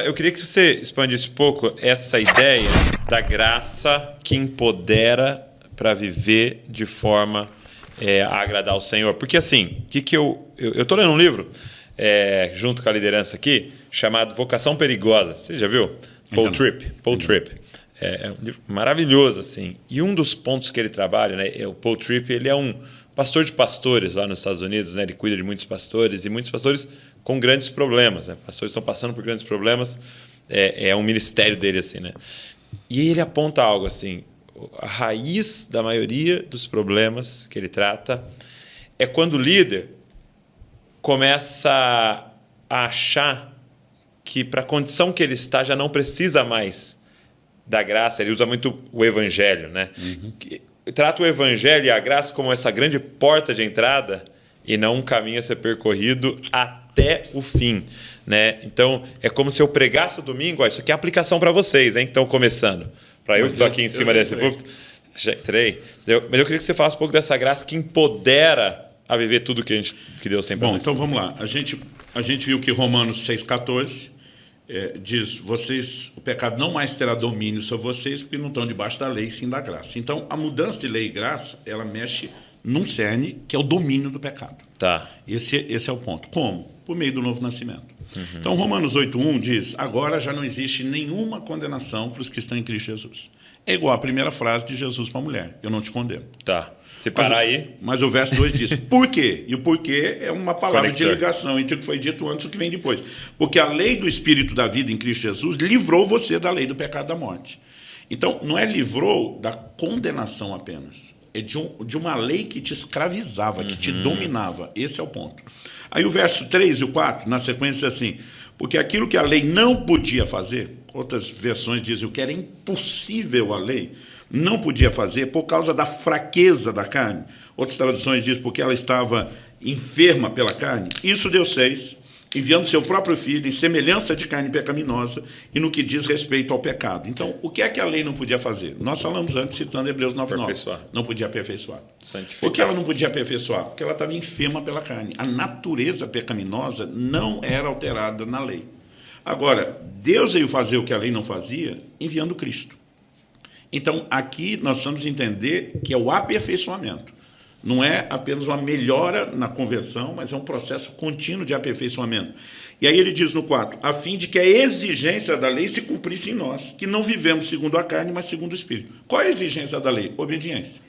Agora, eu queria que você expandisse um pouco essa ideia da graça que empodera para viver de forma a agradar ao Senhor. Porque assim, eu estou lendo um livro junto com a liderança aqui, chamado Vocação Perigosa. Você já viu? Paul Tripp. É um livro maravilhoso, assim. E um dos pontos que ele trabalha, né, o Paul Tripp, ele é um pastor de pastores lá nos Estados Unidos, né? Ele cuida de muitos pastores, e muitos pastores com grandes problemas, né? Pastores estão passando por grandes problemas, é um ministério dele, assim, né? E ele aponta algo assim: a raiz da maioria dos problemas que ele trata é quando o líder começa a achar que, para a condição que ele está, já não precisa mais da graça. Ele usa muito o evangelho, né? Trata o evangelho e a graça como essa grande porta de entrada e não um caminho a ser percorrido até o fim, né? Então, é como se eu pregasse o domingo. Isso aqui é aplicação para vocês, hein? Então, começando. Para eu que estou aqui em cima desse púlpito. Já entrei. Mas eu queria que você falasse um pouco dessa graça que empodera a viver tudo que Deus tem para nós. Bom, então vamos lá. A gente viu que Romanos 6,14 diz: o pecado não mais terá domínio sobre vocês, porque não estão debaixo da lei, sim da graça. Então, a mudança de lei e graça, ela mexe num cerne que é o domínio do pecado. Tá. Esse é o ponto. Como? Por meio do novo nascimento. Então, Romanos 8,1 diz: agora já não existe nenhuma condenação para os que estão em Cristo Jesus. É igual a primeira frase de Jesus para a mulher: eu não te condeno. Tá. Se parar aí... Mas o verso 2 diz: por quê? E o porquê é uma palavra Conector. de ligação entre o que foi dito antes e o que vem depois. Porque a lei do Espírito da vida em Cristo Jesus livrou você da lei do pecado e da morte. Então, não é livrou da condenação apenas. É de uma lei que te escravizava, que te dominava. Esse é o ponto. Aí o verso 3 e o 4, na sequência, assim: porque aquilo que a lei não podia fazer, outras versões dizem o que era impossível a lei, não podia fazer por causa da fraqueza da carne. Outras traduções dizem porque ela estava enferma pela carne. Isso Deus fez, enviando seu próprio Filho em semelhança de carne pecaminosa e no que diz respeito ao pecado. Então, o que é que a lei não podia fazer? Nós falamos antes, citando Hebreus 9,9. Não podia aperfeiçoar. Por que ela não podia aperfeiçoar? Porque ela estava enferma pela carne. A natureza pecaminosa não era alterada na lei. Agora, Deus veio fazer o que a lei não fazia, enviando Cristo. Então, aqui nós precisamos entender que é o aperfeiçoamento. Não é apenas uma melhora na conversão, mas é um processo contínuo de aperfeiçoamento. E aí ele diz no 4, a fim de que a exigência da lei se cumprisse em nós, que não vivemos segundo a carne, mas segundo o Espírito. Qual é a exigência da lei? Obediência.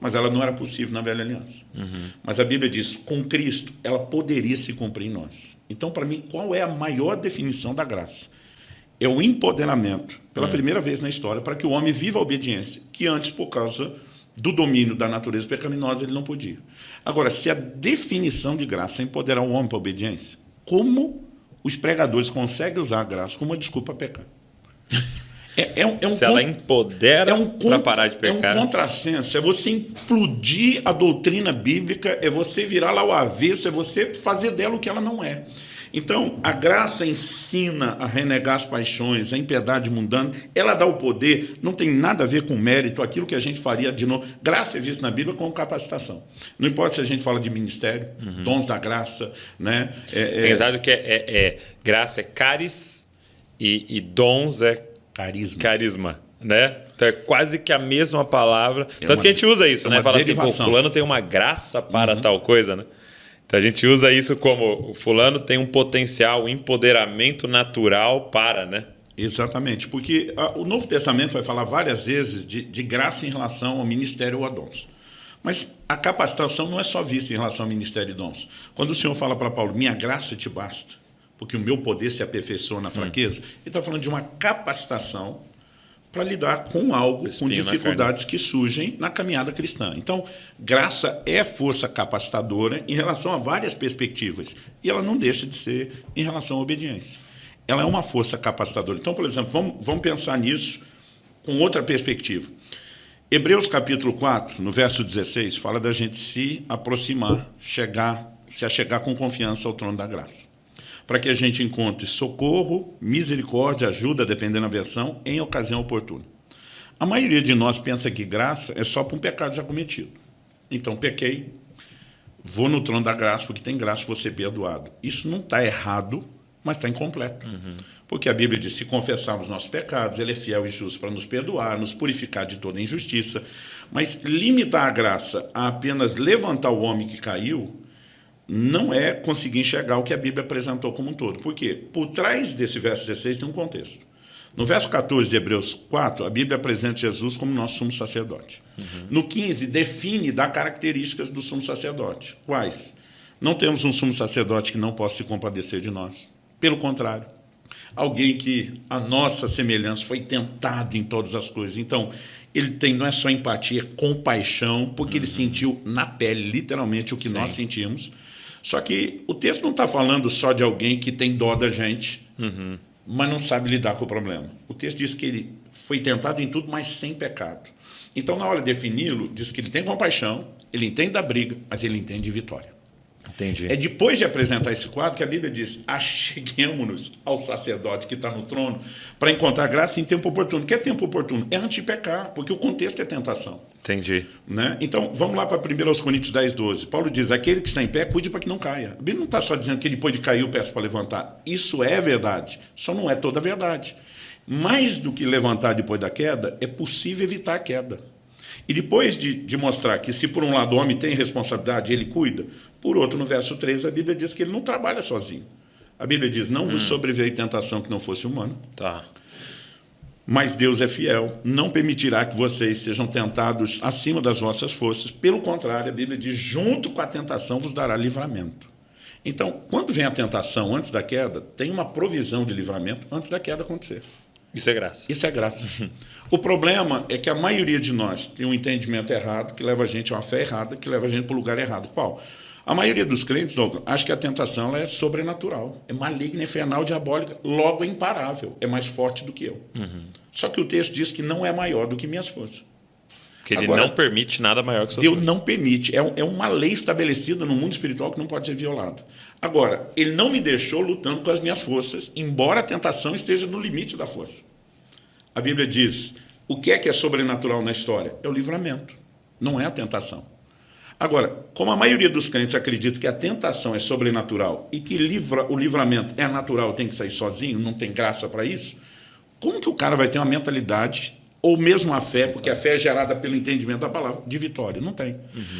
Mas ela não era possível na velha aliança. Mas a Bíblia diz, com Cristo, ela poderia se cumprir em nós. Então, para mim, qual é a maior definição da graça? É o empoderamento, pela primeira vez na história, para que o homem viva a obediência, que antes, por causa do domínio da natureza pecaminosa, ele não podia. Agora, se a definição de graça é empoderar o homem para a obediência, como os pregadores conseguem usar a graça como uma desculpa a pecar? Se ela empodera para parar de pecar. É um contrassenso, é você implodir a doutrina bíblica, é você virar lá o avesso, é você fazer dela o que ela não é. Então, a graça ensina a renegar as paixões, a impiedade mundana, ela dá o poder, não tem nada a ver com mérito, aquilo que a gente faria de novo. Graça é vista na Bíblia como capacitação. Não importa se a gente fala de ministério, dons da graça, né? É verdade que graça é caris e dons é carisma, né? Então é quase que a mesma palavra. Tanto que a gente usa isso, né? Fala assim, pô, fulano tem uma graça para tal coisa, né? Então a gente usa isso como o fulano tem um potencial, um empoderamento natural para, né? Exatamente, porque o Novo Testamento vai falar várias vezes de graça em relação ao ministério ou a dons. Mas a capacitação não é só vista em relação ao ministério e dons. Quando o Senhor fala para Paulo, minha graça te basta, porque o meu poder se aperfeiçoa na fraqueza, ele está falando de uma capacitação para lidar com algo, com dificuldades que surgem na caminhada cristã. Então, graça é força capacitadora em relação a várias perspectivas, e ela não deixa de ser em relação à obediência. Ela é uma força capacitadora. Então, por exemplo, vamos pensar nisso com outra perspectiva. Hebreus capítulo 4, no verso 16, fala da gente se aproximar, se achegar com confiança ao trono da graça, para que a gente encontre socorro, misericórdia, ajuda, dependendo da versão, em ocasião oportuna. A maioria de nós pensa que graça é só para um pecado já cometido. Então, pequei, vou no trono da graça, porque tem graça, vou ser perdoado. Isso não está errado, mas está incompleto. Porque a Bíblia diz, se confessarmos nossos pecados, ele é fiel e justo para nos perdoar, nos purificar de toda injustiça. Mas limitar a graça a apenas levantar o homem que caiu não é conseguir enxergar o que a Bíblia apresentou como um todo. Por quê? Por trás desse verso 16 tem um contexto. No verso 14 de Hebreus 4, a Bíblia apresenta Jesus como nosso sumo sacerdote. No 15, define, dá características do sumo sacerdote. Quais? Não temos um sumo sacerdote que não possa se compadecer de nós. Pelo contrário, alguém que a nossa semelhança foi tentado em todas as coisas. Então, ele tem não é só empatia, é compaixão, porque ele sentiu na pele, literalmente, o que nós sentimos. Só que o texto não está falando só de alguém que tem dó da gente, mas não sabe lidar com o problema. O texto diz que ele foi tentado em tudo, mas sem pecado. Então, na hora de defini-lo, diz que ele tem compaixão, ele entende da briga, mas ele entende de vitória. Entendi. É depois de apresentar esse quadro que a Bíblia diz, acheguemo-nos ao sacerdote que está no trono para encontrar graça em tempo oportuno. O que é tempo oportuno? É antipecar, porque o contexto é tentação. Entendi. Né? Então, vamos lá para 1 Coríntios 10, 12. Paulo diz, aquele que está em pé, cuide para que não caia. A Bíblia não está só dizendo que depois de cair, peço para levantar. Isso é verdade, só não é toda a verdade. Mais do que levantar depois da queda, é possível evitar a queda. E depois de mostrar que se por um lado o homem tem responsabilidade, ele cuida, por outro, no verso 3, a Bíblia diz que ele não trabalha sozinho. A Bíblia diz, não vos sobreveio tentação que não fosse humana. Tá. Mas Deus é fiel, não permitirá que vocês sejam tentados acima das vossas forças. Pelo contrário, a Bíblia diz, junto com a tentação vos dará livramento. Então, quando vem a tentação antes da queda, tem uma provisão de livramento antes da queda acontecer. Isso é graça. Isso é graça. O problema é que a maioria de nós tem um entendimento errado que leva a gente a uma fé errada, que leva a gente para o lugar errado. Qual? A maioria dos crentes, Douglas, acha que a tentação ela é sobrenatural, é maligna, infernal, diabólica, logo é imparável, é mais forte do que eu. Só que o texto diz que não é maior do que minhas forças. Que ele Agora, não permite nada maior que suas Deus forças. não permite. É uma lei estabelecida no mundo espiritual que não pode ser violada. Agora, ele não me deixou lutando com as minhas forças, embora a tentação esteja no limite da força. A Bíblia diz, o que é sobrenatural na história? É o livramento, não é a tentação. Agora, como a maioria dos crentes acredita que a tentação é sobrenatural e que o livramento é natural, tem que sair sozinho, não tem graça para isso, como que o cara vai ter uma mentalidade, ou mesmo a fé, porque a fé é gerada pelo entendimento da palavra, de vitória? Não tem.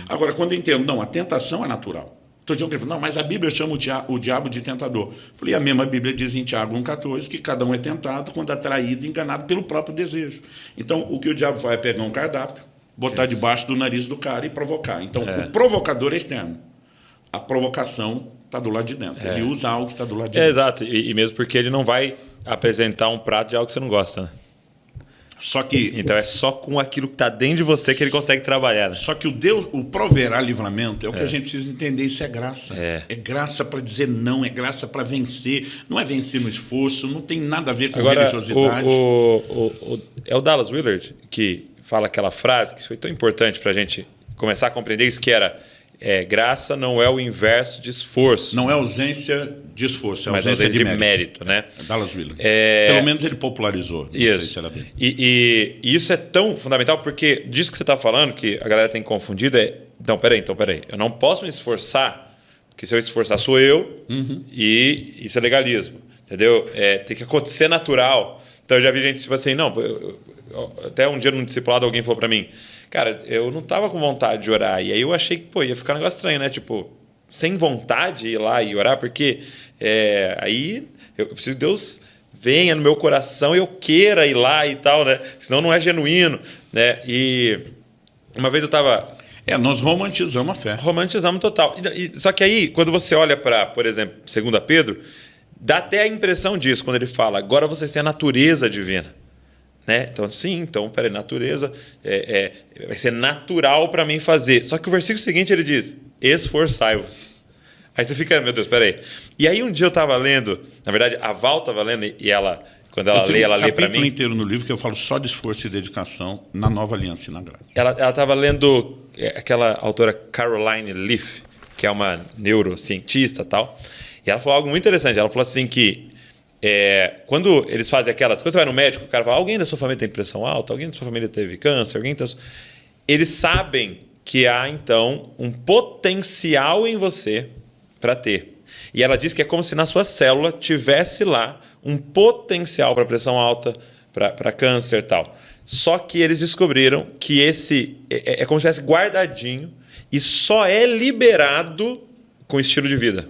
Agora, quando eu entendo, não, a tentação é natural. Todo dia eu falo, não, mas a Bíblia chama o diabo de tentador. Falei, a mesma Bíblia diz em Tiago 1,14 que cada um é tentado quando é traído e enganado pelo próprio desejo. Então, o que o diabo faz é pegar um cardápio, botar debaixo do nariz do cara e provocar. Então, o provocador é externo. A provocação está do lado de dentro. Ele usa algo que está do lado de dentro. Exato. E mesmo porque ele não vai apresentar um prato de algo que você não gosta, né? Só que, então é só com aquilo que está dentro de você que ele consegue trabalhar. Né? Só que o proverá livramento é o que a gente precisa entender. Isso é graça. É graça para dizer não, é graça para vencer. Não é vencer no esforço, não tem nada a ver com religiosidade. É o Dallas Willard que fala aquela frase que foi tão importante para a gente começar a compreender isso, que era graça não é o inverso de esforço. Não é ausência de esforço, é mas ausência de mérito, né? Dallas Willard. Pelo menos ele popularizou. Não sei se era dele. E isso é tão fundamental porque disso que você está falando, que a galera tem confundido, Então, peraí. Eu não posso me esforçar, porque se eu esforçar sou eu, e isso é legalismo. Entendeu? Tem que acontecer natural. Então, eu já vi gente tipo assim, não... Até um dia num discipulado alguém falou para mim, cara, eu não tava com vontade de orar. E aí eu achei que, ia ficar um negócio estranho, né? Tipo, sem vontade de ir lá e orar, porque aí eu preciso que Deus venha no meu coração e eu queira ir lá e tal, né? Senão não é genuíno, né? E uma vez eu tava... nós romantizamos a fé. Romantizamos total. Só que aí, quando você olha para, por exemplo, 2 Pedro, dá até a impressão disso, quando ele fala, agora vocês têm a natureza divina. Né? Então, peraí, natureza vai ser natural para mim fazer. Só que o versículo seguinte ele diz, esforçai-vos. Aí você fica, meu Deus, peraí. E aí um dia eu estava lendo, na verdade a Val estava lendo e ela, quando ela lê para mim... Tem um capítulo inteiro no livro que eu falo só de esforço e dedicação na Nova Aliança e na Graça. Ela estava lendo aquela autora Caroline Leaf, que é uma neurocientista e tal, e ela falou algo muito interessante. Ela falou assim que quando eles fazem aquelas... Quando você vai no médico, o cara fala, alguém da sua família tem pressão alta, alguém da sua família teve câncer, alguém tem... Eles sabem que há, então, um potencial em você para ter. E ela diz que é como se na sua célula tivesse lá um potencial para pressão alta, para câncer e tal. Só que eles descobriram que esse é como se estivesse guardadinho e só é liberado com estilo de vida.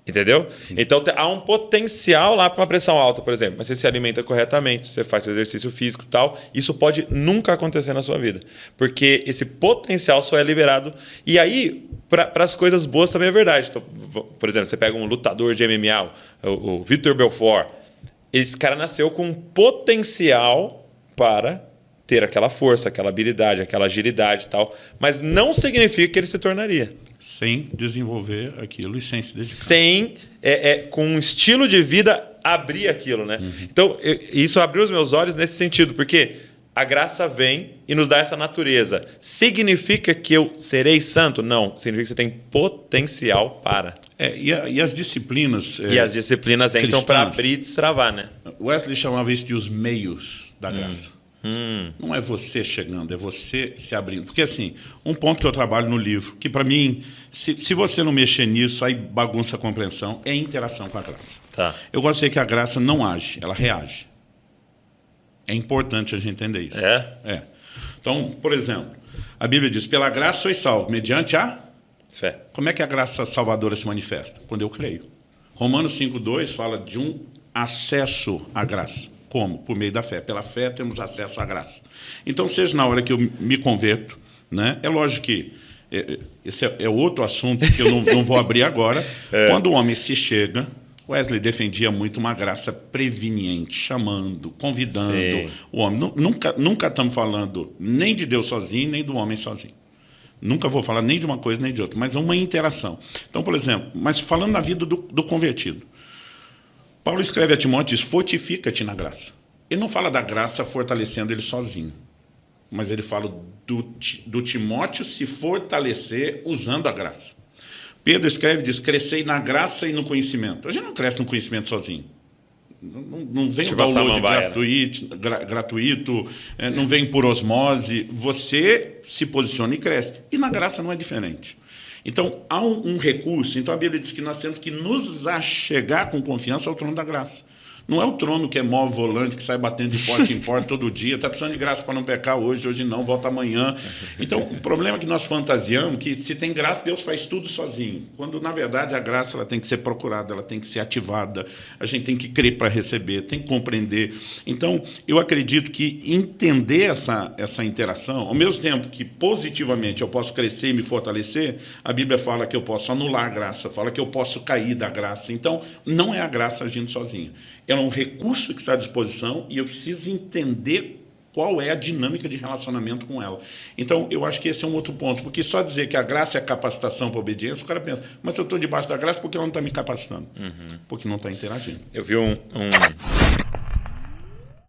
Entendeu? Então há um potencial lá para uma pressão alta, por exemplo. Mas você se alimenta corretamente, você faz seu exercício físico e tal. Isso pode nunca acontecer na sua vida. Porque esse potencial só é liberado. E aí, para as coisas boas também é verdade. Então, por exemplo, você pega um lutador de MMA, o Vitor Belfort. Esse cara nasceu com um potencial para ter aquela força, aquela habilidade, aquela agilidade e tal. Mas não significa que ele se tornaria. Sem desenvolver aquilo e sem se dedicar. Sem, com um estilo de vida, abrir aquilo, né? Então, isso abriu os meus olhos nesse sentido, porque a graça vem e nos dá essa natureza. Significa que eu serei santo? Não. Significa que você tem potencial para. E as disciplinas... E as disciplinas entram para abrir e destravar, né? Wesley chamava isso de os meios da graça. Não é você chegando, é você se abrindo. Porque, assim, um ponto que eu trabalho no livro, que para mim, se você não mexer nisso, aí bagunça a compreensão, é a interação com a graça. Tá. Eu gosto de dizer que a graça não age, ela reage. É importante a gente entender isso. É? Então, por exemplo, a Bíblia diz, pela graça sois salvos, mediante a fé. Como é que a graça salvadora se manifesta? Quando eu creio. Romanos 5,2 fala de um acesso à graça. Como? Por meio da fé. Pela fé temos acesso à graça. Então, seja na hora que eu me converto, né? É lógico que esse é outro assunto que eu não vou abrir agora. Quando o homem se chega, Wesley defendia muito uma graça preveniente, chamando, convidando o homem. Nunca estamos falando nem de Deus sozinho, nem do homem sozinho. Nunca vou falar nem de uma coisa nem de outra, mas é uma interação. Então, por exemplo, mas falando na vida do convertido, Paulo escreve a Timóteo e diz, fortifica-te na graça. Ele não fala da graça fortalecendo ele sozinho, mas ele fala do Timóteo se fortalecer usando a graça. Pedro escreve e diz, crescei na graça e no conhecimento. A gente não cresce no conhecimento sozinho. Não vem tipo o download gratuito, não vem por osmose. Você se posiciona e cresce. E na graça não é diferente. Então, há um recurso. Então, a Bíblia diz que nós temos que nos achegar com confiança ao trono da graça. Não é o trono que é móvel volante, que sai batendo de porta em porta todo dia. Está precisando de graça para não pecar hoje não, volta amanhã. Então, o problema é que nós fantasiamos que se tem graça, Deus faz tudo sozinho. Quando, na verdade, a graça ela tem que ser procurada, ela tem que ser ativada. A gente tem que crer para receber, tem que compreender. Então, eu acredito que entender essa interação, ao mesmo tempo que positivamente eu posso crescer e me fortalecer, a Bíblia fala que eu posso anular a graça, fala que eu posso cair da graça. Então, não é a graça agindo sozinha. É um recurso que está à disposição e eu preciso entender qual é a dinâmica de relacionamento com ela. Então, eu acho que esse é um outro ponto, porque só dizer que a graça é capacitação para a obediência, o cara pensa, mas eu estou debaixo da graça porque ela não está me capacitando, porque não está interagindo. Eu vi um